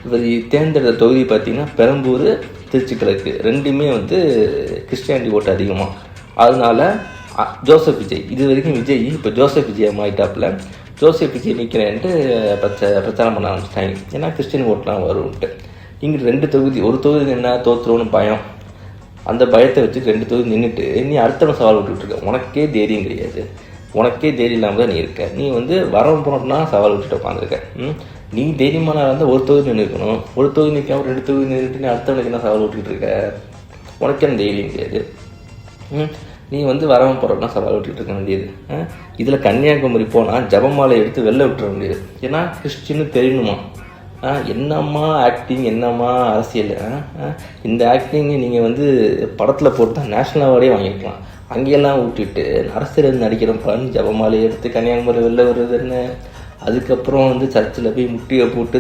இவர் தேர்ந்தெடுத்த தொகுதி பார்த்திங்கன்னா பெரம்பூர், திருச்சி கிழக்கு ரெண்டுமே வந்து கிறிஸ்டியானிட்டி ஓட்டு அதிகமாக. அதனால ஜோசப் விஜய், இது வரைக்கும் விஜய் இப்போ ஜோசப் விஜய் ஆகிட்டாப்புல. ஜோசப் விஜய் நிற்கிறேன்ட்டு பிரச்சாரம் பண்ண ஆரம்பிச்சிட்டாங்க. ஏன்னா கிறிஸ்டின் ஓட்டெலாம் வரும்ன்ட்டு. இங்கே 2 தொகுதி, ஒரு தொகுதி என்ன தோற்றுருவோன்னு பயம், அந்த பயத்தை வச்சு 2 தொகுதி நின்றுட்டு நீ அடுத்தவன் சவால் விட்டுருக்க. உனக்கே தைரியம் கிடையாது, உனக்கே தைரியம் இல்லாமல் தான் நீ இருக்க. நீ வந்து வரவன் போனோம்னா சவால் விட்டுட்டு உட்காந்துருக்க. நீ தைரியமான இருந்தால் ஒரு தொகுதி நின்று இருக்கணும். ஒரு தொகுதி நிற்காம 2 தொகுதி நின்றுட்டு நீ அடுத்தவனுக்கு என்ன சவால் விட்டுக்கிட்டு இருக்க? உனக்கே அந்த தைரியம் கிடையாது. நீ வந்து வரவன் போகிறோம்னா சவால் விட்டுக்கிட்டு இருக்க வேண்டியது. இதில் கன்னியாகுமரி போனால் ஜபமாலை எடுத்து வெளில விட்டுற வேண்டியது. ஏன்னா கிறிஸ்டின்னு தெரியணுமா? என்னம்மா ஆக்டிங், என்னம்மா அரசியல். இந்த ஆக்டிங் நீங்கள் வந்து படத்தில் போட்டு தான் நேஷ்னல் அவார்டே வாங்கியிருக்கலாம். அங்கெல்லாம் விட்டுட்டு அரசியல் நடிக்கிறப்பான்னு ஜபமாலை எடுத்து கன்னியாகுமரி வெளில வருது என்ன? அதுக்கப்புறம் வந்து சர்ச்சில் போய் முட்டியை போட்டு